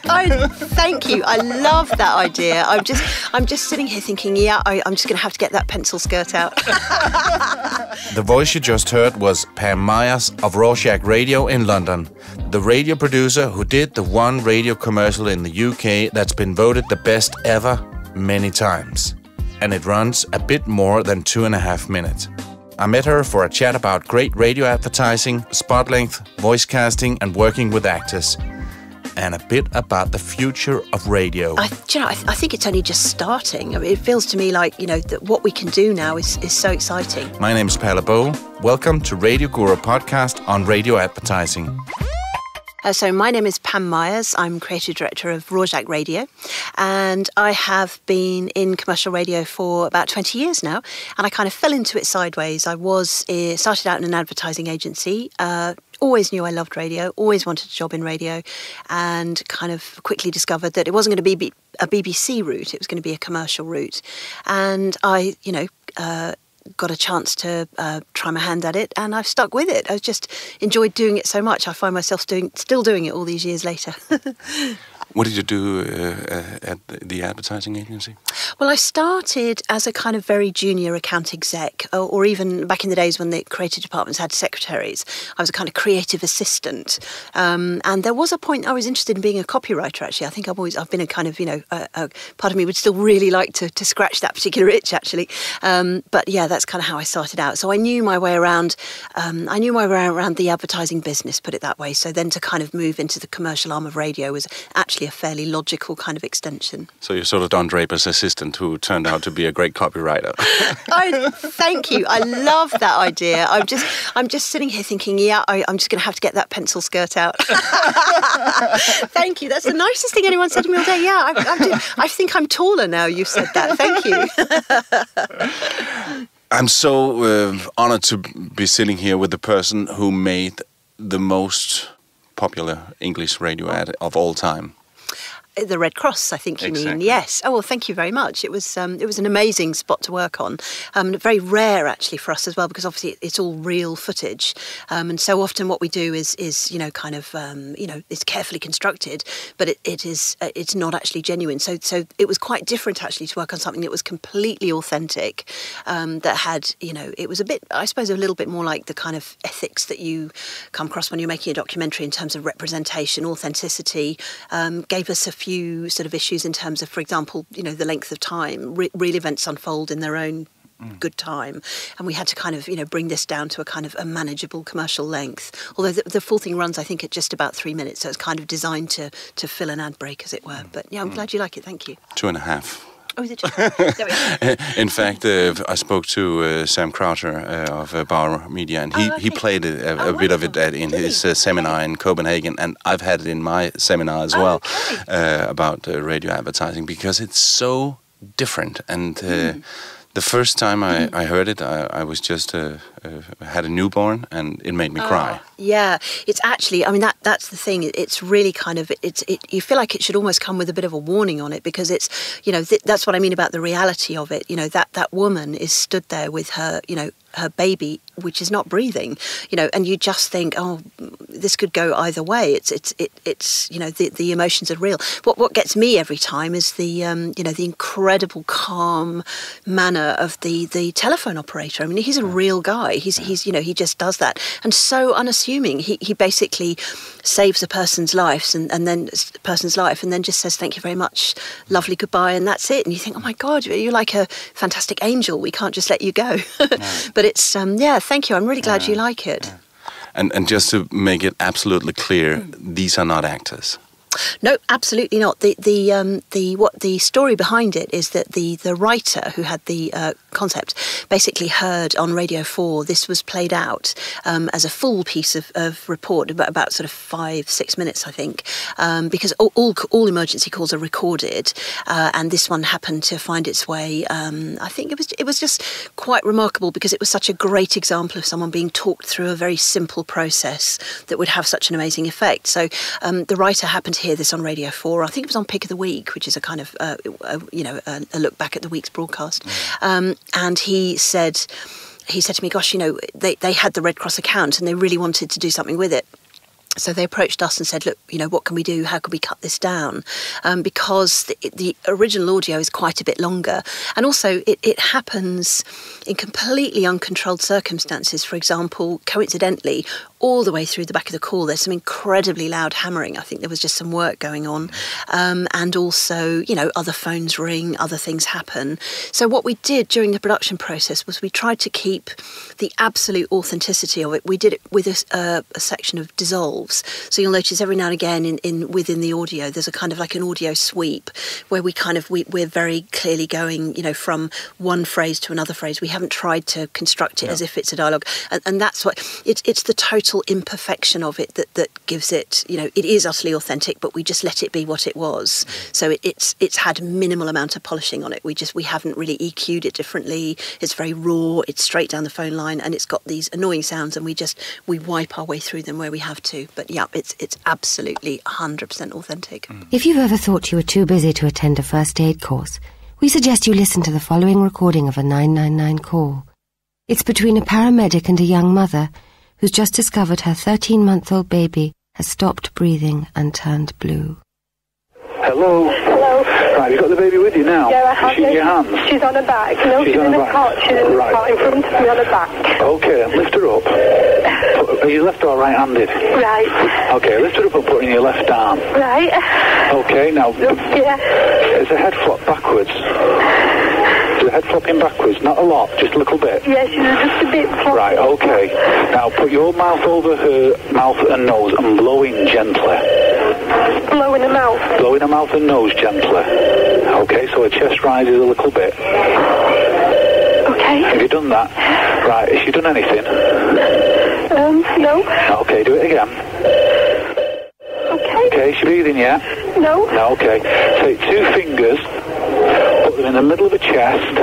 Thank you. I love that idea. I'm just sitting here thinking, I'm just going to have to get that pencil skirt out. The voice you just heard was Pam Myers of Rorschach Radio in London, the radio producer who did the one radio commercial in the UK that's been voted the best ever many times. And it runs a bit more than 2.5 minutes. I met her for a chat about great radio advertising, spot length, voice casting and working with actors. And a bit about the future of radio. I think it's only just starting. I mean, it feels to me like, that what we can do now is so exciting. My name's Palle Bo. Welcome to Radio Guru podcast on radio advertising. So my name is Pam Myers. I'm creative director of Rorschach Radio, and I have been in commercial radio for about 20 years now, and I kind of fell into it sideways. I started out in an advertising agency, always knew I loved radio, always wanted a job in radio, and kind of quickly discovered that it wasn't going to be a BBC route, it was going to be a commercial route. And I, got a chance to try my hand at it, and I've stuck with it. I've just enjoyed doing it so much. I find myself still doing it all these years later. What did you do at the advertising agency? Well, I started as a kind of very junior account exec, or even back in the days when the creative departments had secretaries. I was a kind of creative assistant. And there was a point I was interested in being a copywriter, actually. I think I've been a kind of, a part of me would still really like to scratch that particular itch, actually. But yeah, that's kind of how I started out. So I knew my way around. Around the advertising business, put it that way. So then to kind of move into the commercial arm of radio was actually a fairly logical kind of extension. So you're sort of Don Draper's assistant who turned out to be a great copywriter. Thank you. I love that idea. I'm just sitting here thinking, I'm just going to have to get that pencil skirt out. Thank you. That's the nicest thing anyone said to me all day. Yeah, I think I'm taller now you've said that. Thank you. I'm so honored to be sitting here with the person who made the most popular English radio ad of all time. The Red Cross, I think you mean. Yes. Oh, well, thank you very much. It was an amazing spot to work on. Very rare, actually, for us as well, because obviously it's all real footage. And so often what we do is it's carefully constructed, but it's not actually genuine. So it was quite different, actually, to work on something that was completely authentic, that had, it was a bit, I suppose, a little bit more like the kind of ethics that you come across when you're making a documentary in terms of representation, authenticity, gave us a few sort of issues in terms of, for example, the length of time. Real events unfold in their own good time, and we had to kind of bring this down to a kind of a manageable commercial length. Although the full thing runs, I think, at just about 3 minutes, so it's kind of designed to fill an ad break, as it were. But yeah, I'm glad you like it. Thank you. 2.5. Oh, is it? There we go. In fact, I spoke to Sam Croucher of Bauer Media, and he played a bit of it in his seminar in Copenhagen, and I've had it in my seminar as well, about radio advertising, because it's so different. And the first time I heard it, I was just had a newborn, and it made me cry. Yeah, it's actually, that's the thing. It's really kind of, you feel like it should almost come with a bit of a warning on it, because it's, that's what I mean about the reality of it. That woman is stood there with her, her baby, which is not breathing, and you just think, oh, this could go either way. It's the emotions are real. What gets me every time is the incredible calm manner of the telephone operator. He's a real guy. He just does that, and so unassuming. He basically saves a person's life and then just says thank you very much, lovely, goodbye, and that's it. And you think, oh my God, you're like a fantastic angel. We can't just let you go. But it's thank you. I'm really glad you like it. Yeah. And just to make it absolutely clear, these are not actors. No, absolutely not. The story behind it is that the writer who had the concept basically heard on Radio 4 this was played out as a full piece of report, about sort of 5-6 minutes, I think, because all emergency calls are recorded, and this one happened to find its way. I think it was just quite remarkable, because it was such a great example of someone being talked through a very simple process that would have such an amazing effect. So the writer happened to hear this on Radio 4. I think it was on Pick of the Week, which is a kind of a look back at the week's broadcast. And he said to me, gosh, they had the Red Cross account and they really wanted to do something with it. So they approached us and said, look, what can we do? How can we cut this down? Because the original audio is quite a bit longer. And also it happens in completely uncontrolled circumstances. For example, coincidentally, all the way through the back of the call, there's some incredibly loud hammering. I think there was just some work going on. And also, other phones ring, other things happen. So what we did during the production process was we tried to keep the absolute authenticity of it. We did it with a section of dissolves. So you'll notice every now and again within the audio, there's a kind of like an audio sweep where we're very clearly going, from one phrase to another phrase. We haven't tried to construct it as if it's a dialogue. And that's what, it's the total imperfection of it that gives it, it is utterly authentic, but we just let it be what it was. So it's had minimal amount of polishing on it. We haven't really EQ'd it differently. It's very raw, it's straight down the phone line, and it's got these annoying sounds, and we wipe our way through them where we have to. But yeah, it's absolutely 100% authentic. If you've ever thought you were too busy to attend a first aid course, we suggest you listen to the following recording of a 999 call. It's between a paramedic and a young mother who's just discovered her 13-month-old baby has stopped breathing and turned blue. Hello. Hello. Right, you got the baby with you now? Yeah, I have. Is she in your hands? She's on her back. No, she's in a cot. She's in the cot in front of me on her back. Okay, then lift her up. Are you left or right-handed? Right. Okay, lift her up and put her in your left arm. Right. Okay, now... Yeah. Is the head flop backwards? Is the head flopping backwards? Not a lot, just a little bit? Yeah, she's just a bit floppy. Right, okay. Now put your mouth over her mouth and nose and blow in gently. Blow in the mouth? Blow in her mouth and nose gently. Okay, so her chest rises a little bit. Okay. Have you done that? Right, has she done anything? No. Okay, do it again. Okay. Okay, is she breathing yet? No. No, okay. Take 2 fingers, put them in the middle of the chest,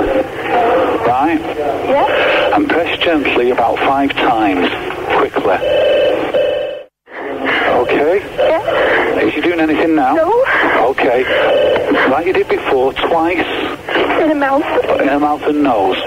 right? Yeah. And press gently about 5 times, quickly. Okay? Yeah. Is she doing anything now? No. Okay. Like you did before, twice. In the mouth. In her mouth and nose.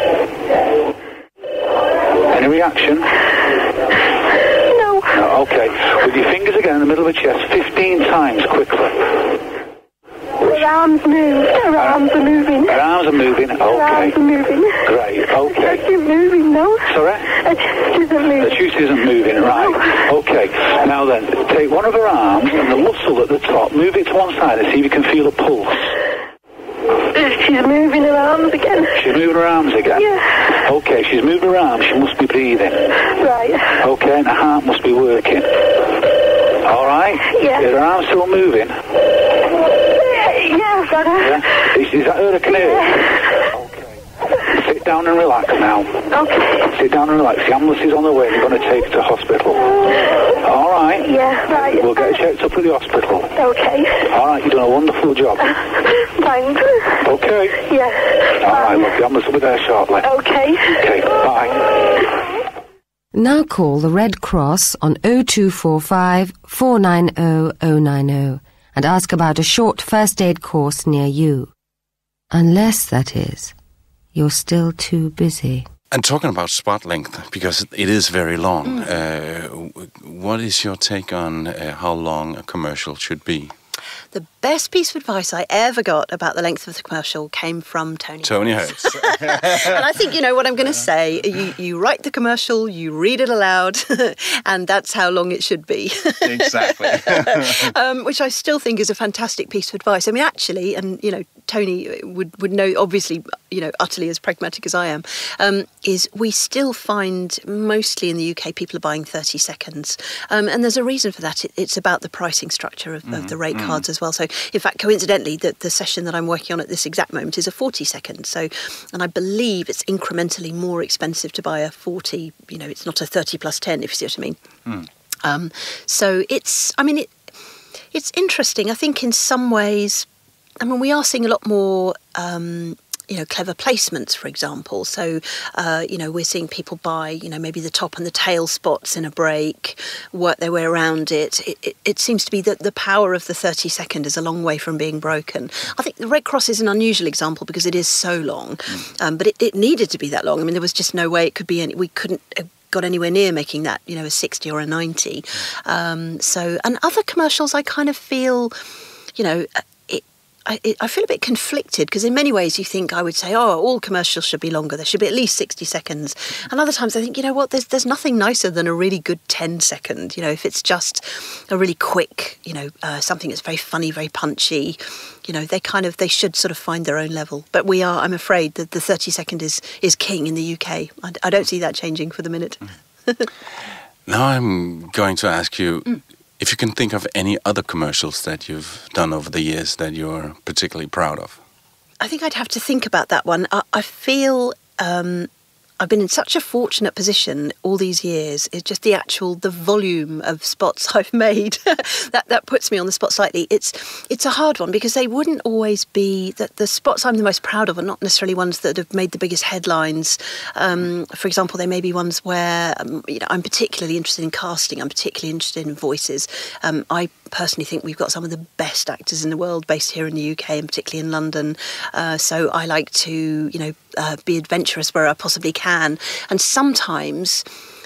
Any reaction? No. No, okay. With your fingers again in the middle of the chest, 15 times, quickly. Her arms move. Her arms are moving. Her arms are moving, okay. Her arms are moving. Great, okay. She's moving, no? Sorry? Her chest isn't moving. The chest isn't moving, right. Okay, now then, take one of her arms and the muscle at the top, move it to one side and see if you can feel a pulse. She's moving her arms again. She's moving her arms again? Yeah. Okay, she's moving her arms, she must be breathing. Right. Okay, and her heart must be working. All right? Yeah. Is her arm still moving? Yeah, I've got her. Yeah. Is that her I can hear? Yeah. Okay. Sit down and relax now. Okay. Sit down and relax. The ambulance is on the way. You're going to take her to hospital. All right? Yeah, right. We'll get her checked up at the hospital. Okay. All right, you've done a wonderful job. Thanks. Okay. Yeah. All right, look, the ambulance will be there shortly. Okay. Okay, bye. Now call the Red Cross on 0245 490 090 and ask about a short first aid course near you. Unless, that is, you're still too busy. And talking about spot length, because it is very long, what is your take on how long a commercial should be? The best piece of advice I ever got about the length of the commercial came from Tony. Tony Hurts. And I think you know what I'm going to say. You write the commercial, you read it aloud, and that's how long it should be. Exactly. Which I still think is a fantastic piece of advice. I mean, actually, and, you know, Tony would know, obviously, you know, utterly as pragmatic as I am, is we still find mostly in the UK people are buying 30 seconds. And there's a reason for that. It's about the pricing structure of the rate cards as well. So, in fact, coincidentally, the session that I'm working on at this exact moment is a 40 second. So, and I believe it's incrementally more expensive to buy a 40, you know, it's not a 30 plus 10, if you see what I mean. So it's interesting. I think in some ways, I mean, we are seeing a lot more, you know, clever placements, for example. So, you know, we're seeing people buy, you know, maybe the top and the tail spots in a break, work their way around it. It seems to be that the power of the 30 second is a long way from being broken. I think the Red Cross is an unusual example because it is so long, but it needed to be that long. I mean, there was just no way it could be we couldn't got anywhere near making that, a 60 or a 90. And other commercials, I kind of feel, I feel a bit conflicted, because in many ways you think, I would say, all commercials should be longer. There should be at least 60 seconds. And other times I think, there's nothing nicer than a really good 10 second. If it's just a really quick, something that's very funny, very punchy, they should sort of find their own level. But I'm afraid that the 30 second is king in the UK. I don't see that changing for the minute. Now I'm going to ask you, if you can think of any other commercials that you've done over the years that you're particularly proud of. I think I'd have to think about that one. I feel I've been in such a fortunate position all these years. It's just the volume of spots I've made that puts me on the spot slightly. It's a hard one, because they wouldn't always be that the spots I'm the most proud of are not necessarily ones that have made the biggest headlines. For example, they may be ones where I'm particularly interested in casting. I'm particularly interested in voices. I personally think we've got some of the best actors in the world based here in the UK, and particularly in London. So I like to be adventurous where I possibly can. And sometimes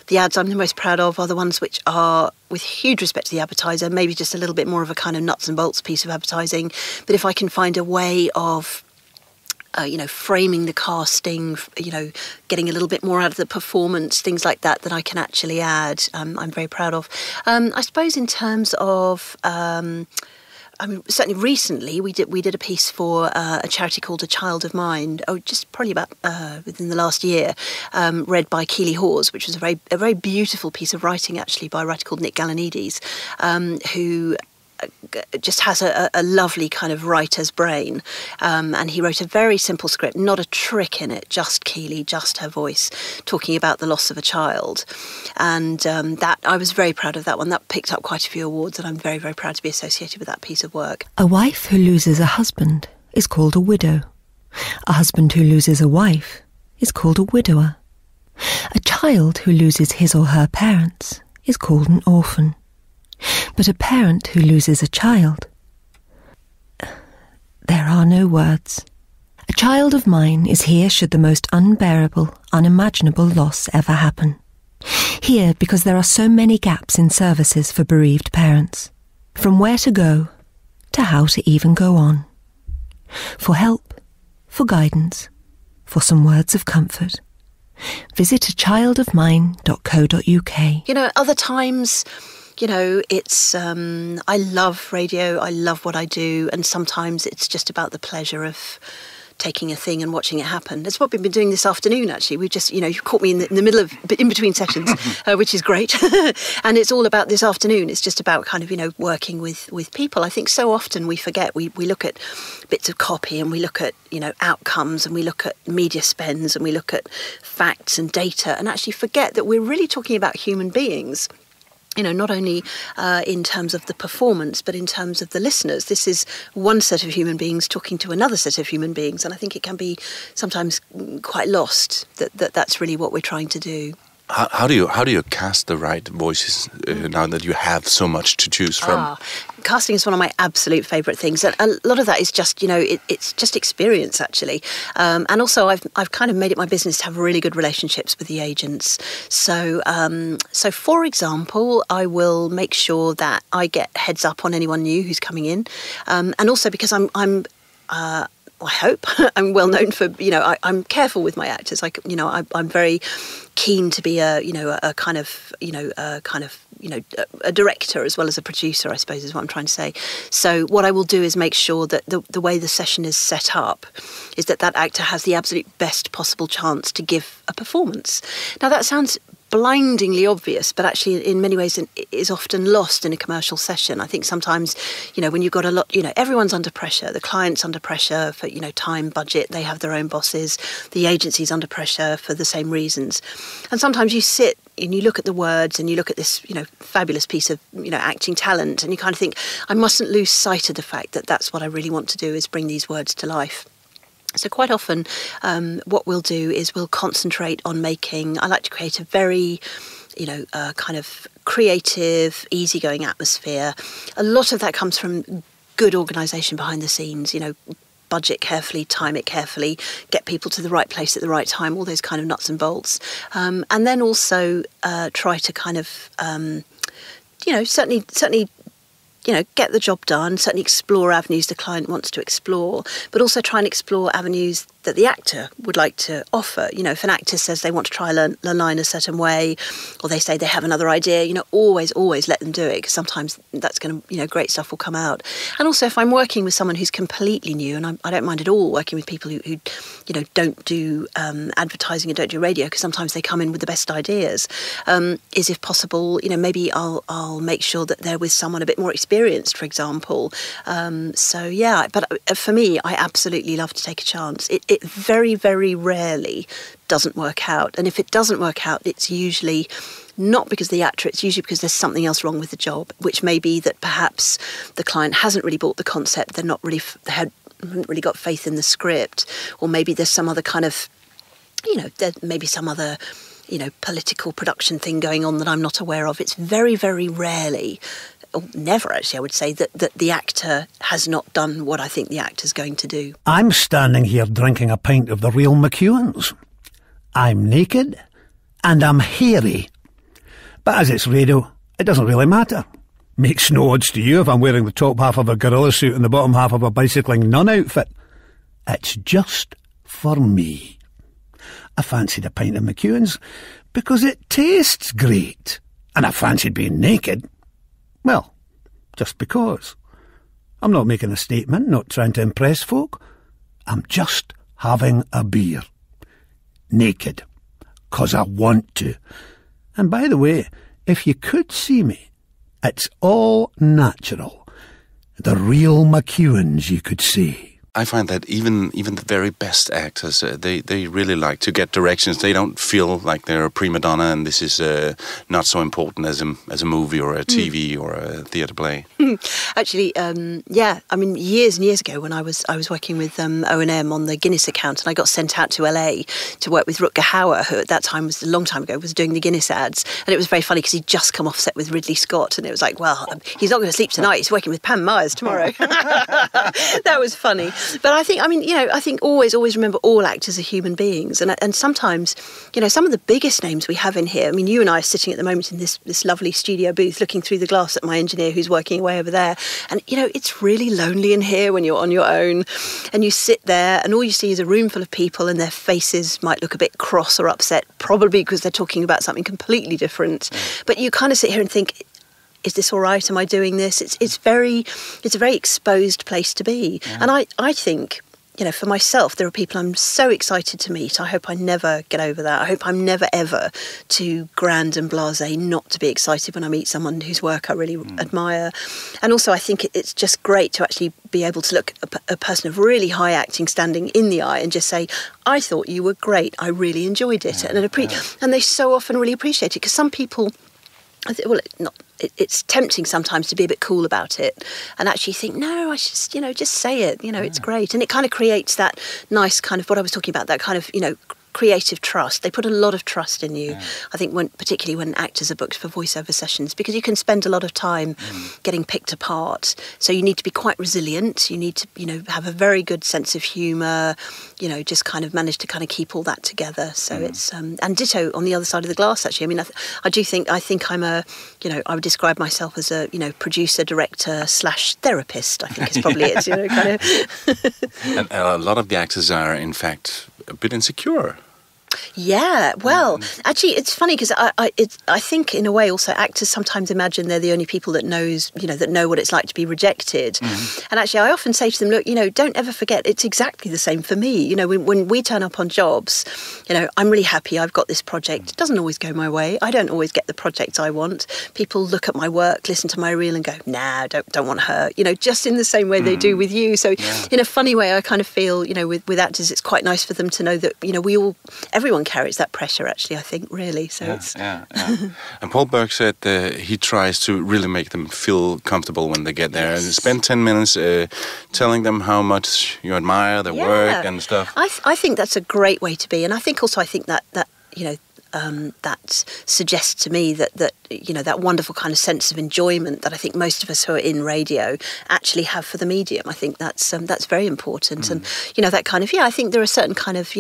the ads I'm the most proud of are the ones which are, with huge respect to the advertiser, maybe just a little bit more of a kind of nuts and bolts piece of advertising. But if I can find a way of framing the casting, getting a little bit more out of the performance, things like that I can actually add, I'm very proud of. I suppose in terms of... certainly recently we did a piece for a charity called A Child of Mine, just probably about within the last year, read by Keeley Hawes, which was a very beautiful piece of writing, actually, by a writer called Nick Galanides, who just has a lovely kind of writer's brain, and he wrote a very simple script, not a trick in it, just Keeley, just her voice, talking about the loss of a child. And that I was very proud of that one. That picked up quite a few awards, and I'm very, very proud to be associated with that piece of work. A wife who loses a husband is called a widow. A husband who loses a wife is called a widower. A child who loses his or her parents is called an orphan. But a parent who loses a child... There are no words. A child of mine is here should the most unbearable, unimaginable loss ever happen. Here because there are so many gaps in services for bereaved parents. From where to go, to how to even go on. For help, for guidance, for some words of comfort. Visit achildofmine.co.uk. Other times... it's, I love radio, I love what I do, and sometimes it's just about the pleasure of taking a thing and watching it happen. That's what we've been doing this afternoon, actually. We've just, you caught me in the middle of, in between sessions, which is great. And it's all about this afternoon. It's just about kind of, working with people. I think so often we forget, we look at bits of copy, and we look at, outcomes, and we look at media spends, and we look at facts and data, and actually forget that we're really talking about human beings. Not only in terms of the performance, but in terms of the listeners. This is one set of human beings talking to another set of human beings, and I think it can be sometimes quite lost that that's really what we're trying to do. How do you cast the right voices now that you have so much to choose from? Casting is one of my absolute favourite things, and a lot of that is just it's just experience, actually, and also I've kind of made it my business to have really good relationships with the agents. So for example, I will make sure that I get heads up on anyone new who's coming in, and also because I hope I'm well known for, I'm careful with my actors. I'm very keen to be a director as well as a producer, I suppose is what I'm trying to say. So what I will do is make sure that the way the session is set up is that actor has the absolute best possible chance to give a performance. Now that sounds blindingly obvious, but actually in many ways it is often lost in a commercial session. I think sometimes, when you've got a lot, everyone's under pressure. The client's under pressure for, time, budget. They have their own bosses. The agency's under pressure for the same reasons. And sometimes you sit and you look at the words and you look at this, fabulous piece of, acting talent, and you kind of think, I mustn't lose sight of the fact that that's what I really want to do, is bring these words to life. So quite often what we'll do is we'll concentrate on making, I like to create a very, kind of creative, easygoing atmosphere. A lot of that comes from good organisation behind the scenes, budget carefully, time it carefully, get people to the right place at the right time, all those kind of nuts and bolts. And then also try to kind of, certainly, get the job done, certainly explore avenues the client wants to explore, but also try and explore avenues that the actor would like to offer. If an actor says they want to try a line a certain way, or they say they have another idea, always let them do it, because sometimes that's going to, great stuff will come out. And also, if I'm working with someone who's completely new, and I don't mind at all working with people who don't do advertising and don't do radio, because sometimes they come in with the best ideas, is if possible, maybe I'll make sure that they're with someone a bit more experienced, for example. But for me, I absolutely love to take a chance. It very, very rarely doesn't work out. And if it doesn't work out, it's usually not because of the actor, it's usually because there's something else wrong with the job, which may be that perhaps the client hasn't really bought the concept, they haven't really got faith in the script, or maybe there's some other kind of, there may be some other, political production thing going on that I'm not aware of. It's very, very rarely, or never actually, I would say, that the actor has not done what I think the actor's going to do. I'm standing here drinking a pint of the real McEwan's. I'm naked and I'm hairy. But as it's radio, it doesn't really matter. Makes no odds to you if I'm wearing the top half of a gorilla suit and the bottom half of a bicycling nun outfit. It's just for me. I fancied a pint of McEwan's because it tastes great. And I fancied being naked. Well, just because. I'm not making a statement, not trying to impress folk. I'm just having a beer. Naked. 'Cause I want to. And by the way, if you could see me, it's all natural. The real McEwan's, you could say. I find that even the very best actors, they really like to get directions. They don't feel like they're a prima donna and this is not so important as a movie or a TV or a theatre play. Actually, years and years ago when I was working with O&M on the Guinness account, and I got sent out to LA to work with Rutger Hauer, who at that time, was a long time ago, was doing the Guinness ads. And it was very funny because he'd just come off set with Ridley Scott, and it was like, well, he's not going to sleep tonight. He's working with Pam Myers tomorrow. That was funny. But I think always remember all actors are human beings. And sometimes, some of the biggest names we have in here, you and I are sitting at the moment in this lovely studio booth looking through the glass at my engineer who's working away over there. And, it's really lonely in here when you're on your own and you sit there and all you see is a room full of people and their faces might look a bit cross or upset, probably because they're talking about something completely different. But you kind of sit here and think, is this all right? Am I doing this? It's a very exposed place to be. Yeah. And I think, for myself, there are people I'm so excited to meet. I hope I never get over that. I hope I'm never, ever too grand and blasé not to be excited when I meet someone whose work I really admire. And also, I think it's just great to actually be able to look a person of really high acting standing in the eye and just say, I thought you were great. I really enjoyed it. And they so often really appreciate it, because some people, it's tempting sometimes to be a bit cool about it and actually think, no, I should just say it, it's great. And it kind of creates that nice kind of what I was talking about, that kind of, creative trust. They put a lot of trust in you. Yeah. I think particularly when actors are booked for voiceover sessions, because you can spend a lot of time getting picked apart. So you need to be quite resilient. You need to, have a very good sense of humour, just kind of manage to kind of keep all that together. So it's, and ditto on the other side of the glass, actually. I think I'm I would describe myself as a, producer, director / therapist, I think is probably it, kind of. And a lot of the actors are, in fact, a bit insecure. Yeah, well, actually, it's funny because I think in a way also actors sometimes imagine they're the only people that know what it's like to be rejected. And actually, I often say to them, look, don't ever forget, it's exactly the same for me. When we turn up on jobs, I'm really happy I've got this project. It doesn't always go my way. I don't always get the projects I want. People look at my work, listen to my reel and go, nah, don't want her. Just in the same way they do with you. So in a funny way, I kind of feel, with actors, it's quite nice for them to know that, everyone carries that pressure, actually, I think, really. So And Paul Berg said he tries to really make them feel comfortable when they get there and spend 10 minutes telling them how much you admire their work and stuff. I think that's a great way to be. And I think that that suggests to me that that wonderful kind of sense of enjoyment that I think most of us who are in radio actually have for the medium. I think that's very important, and that kind of I think there are certain kind of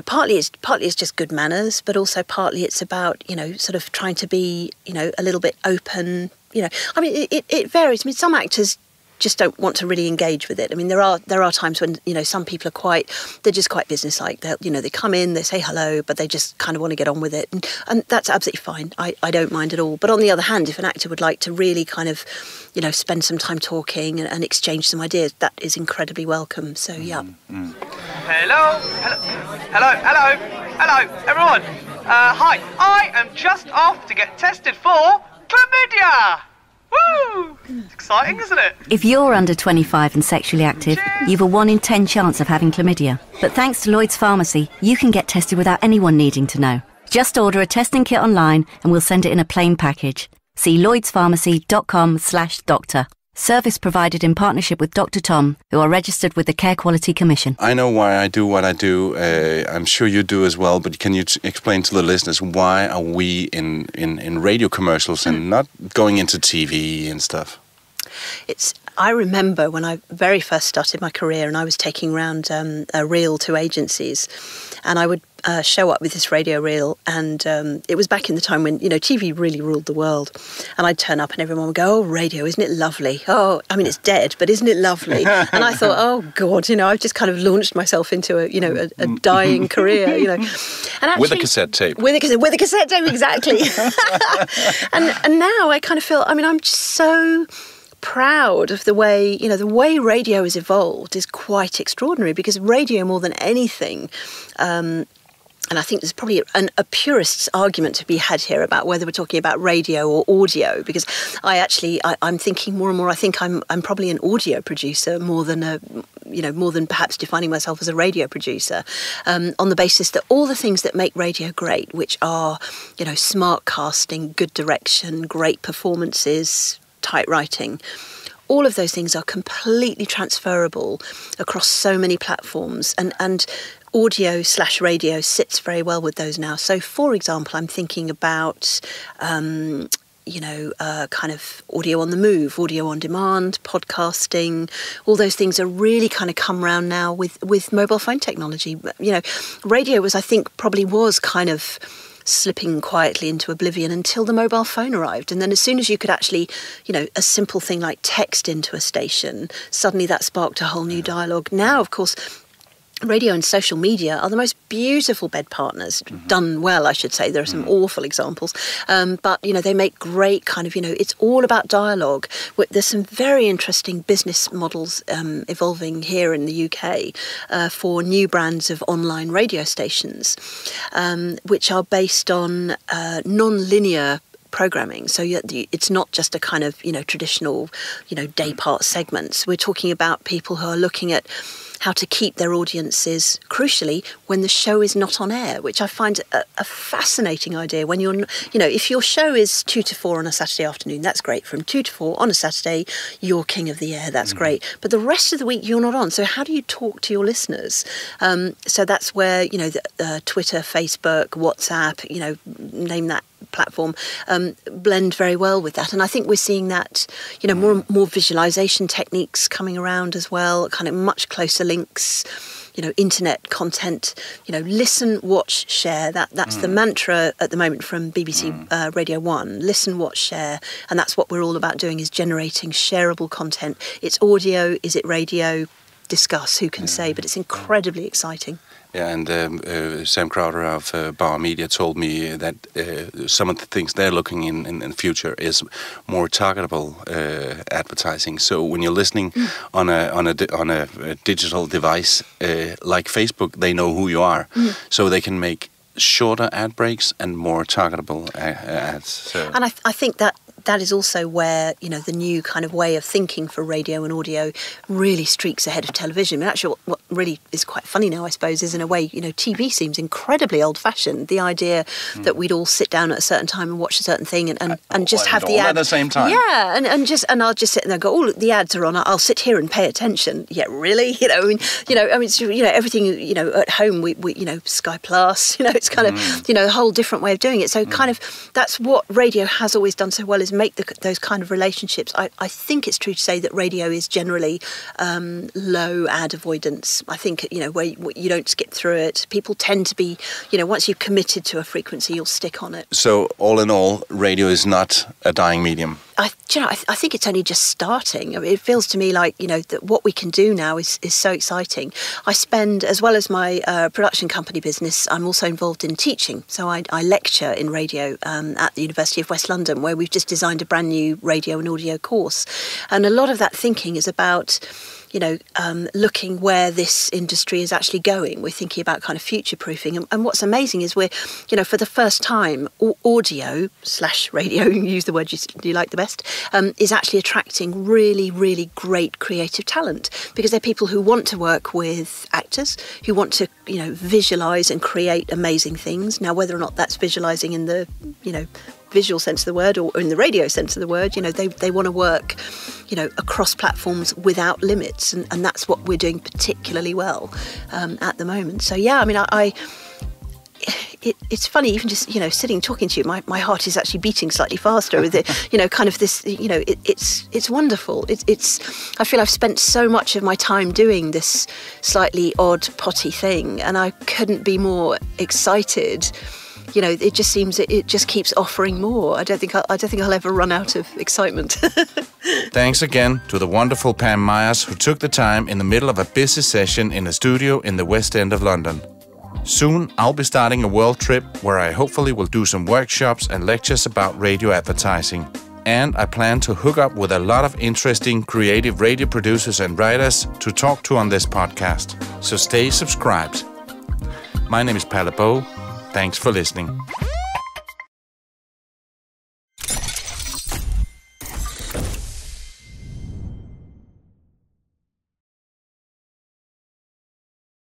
partly it's just good manners, but also partly it's about sort of trying to be a little bit open. I mean it varies. I mean some actors just don't want to really engage with it. I mean, there are times when some people are they're just quite businesslike. They come in, they say hello, but they just kind of want to get on with it, and that's absolutely fine. I don't mind at all. But on the other hand, if an actor would like to really kind of spend some time talking and exchange some ideas, that is incredibly welcome. So yeah. Hello, everyone. Hi, I am just off to get tested for chlamydia. Woo! It's exciting, isn't it? If you're under 25 and sexually active, you've a 1 in 10 chance of having chlamydia. But thanks to Lloyd's Pharmacy, you can get tested without anyone needing to know. Just order a testing kit online and we'll send it in a plain package. See lloydspharmacy.com/doctor. Service provided in partnership with Dr. Tom, who are registered with the Care Quality Commission. I know why I do what I do. I'm sure you do as well, but can you explain to the listeners why are we in radio commercials and not going into TV and stuff? I remember when I very first started my career and I was taking around a reel to agencies, and I would show up with this radio reel, and it was back in the time when TV really ruled the world, and I'd turn up and everyone would go, "Oh, radio, isn't it lovely? Oh, I mean it's dead, but isn't it lovely?" And I thought, "Oh God, I've just kind of launched myself into a dying career, And actually, with a cassette tape, with a cassette tape, exactly." and now I kind of feel, I'm just so proud of the way radio has evolved is quite extraordinary, because radio more than anything, and I think there's probably a purist's argument to be had here about whether we're talking about radio or audio, because I'm thinking more and more, I think I'm probably an audio producer more than perhaps defining myself as a radio producer, on the basis that all the things that make radio great, which are, smart casting, good direction, great performances, tight writing, all of those things are completely transferable across so many platforms, and audio/radio sits very well with those now. So, for example, I'm thinking about, kind of audio on the move, audio on demand, podcasting. All those things are really kind of come around now with mobile phone technology. Radio was kind of slipping quietly into oblivion until the mobile phone arrived. And then as soon as you could actually, a simple thing like text into a station, suddenly that sparked a whole new dialogue. Now, of course, radio and social media are the most beautiful bed partners, done well, I should say. There are some awful examples, but they make great kind of it's all about dialogue. There's some very interesting business models evolving here in the UK for new brands of online radio stations, which are based on non-linear programming. So it's not just a kind of traditional day part segments. We're talking about people who are looking at how to keep their audiences, crucially, when the show is not on air, which I find a fascinating idea. When if your show is 2 to 4 on a Saturday afternoon, that's great. From 2 to 4 on a Saturday, you're king of the air, that's great. But the rest of the week, you're not on. So how do you talk to your listeners? So that's where, Twitter, Facebook, WhatsApp, name that platform, blend very well with that. And I think we're seeing that, more visualization techniques coming around as well, kind of much closer links, internet content, listen, watch, share. That's the mantra at the moment from BBC Radio 1. Listen, watch, share. And that's what we're all about doing, is generating shareable content. It's audio, is it radio? Discuss, who can say, but it's incredibly exciting. Yeah, and Sam Crowder of Bauer Media told me that some of the things they're looking in the future is more targetable advertising. So when you're listening on a digital device like Facebook, they know who you are, so they can make shorter ad breaks and more targetable ads. So. And I think that is also where, the new kind of way of thinking for radio and audio really streaks ahead of television. I mean, actually, really is quite funny now, I suppose, is in a way, TV seems incredibly old-fashioned. The idea that we'd all sit down at a certain time and watch a certain thing and just have the ad at the same time. Yeah, and I'll just sit there and go, oh, look, the ads are on. I'll sit here and pay attention. Yeah, really? Everything. At home we Sky Plus. It's kind of a whole different way of doing it. So kind of that's what radio has always done so well, is make those kind of relationships. I think it's true to say that radio is generally low ad avoidance. I think where you don't skip through it. People tend to be once you've committed to a frequency, you'll stick on it. So all in all, radio is not a dying medium. I think it's only just starting. I mean, it feels to me like that what we can do now is so exciting. I spend, as well as my production company business, I'm also involved in teaching. So I lecture in radio at the University of West London, where we've just designed a brand new radio and audio course, and a lot of that thinking is about looking where this industry is actually going. We're thinking about kind of future-proofing. And what's amazing is we're, for the first time, audio/radio, use the word you like the best, is actually attracting really, really great creative talent, because they're people who want to work with actors, who want to, visualise and create amazing things. Now, whether or not that's visualising in the, visual sense of the word or in the radio sense of the word, they want to work, across platforms without limits, and that's what we're doing particularly well at the moment. So yeah, I mean, it's funny, even just sitting talking to you, my heart is actually beating slightly faster with it. Kind of this. It's wonderful. I feel I've spent so much of my time doing this slightly odd, potty thing, and I couldn't be more excited. It just seems it just keeps offering more. I don't think I'll ever run out of excitement. Thanks again to the wonderful Pam Myers, who took the time in the middle of a busy session in a studio in the West End of London. Soon, I'll be starting a world trip where I hopefully will do some workshops and lectures about radio advertising. And I plan to hook up with a lot of interesting creative radio producers and writers to talk to on this podcast. So stay subscribed. My name is Palle Bo. Thanks for listening.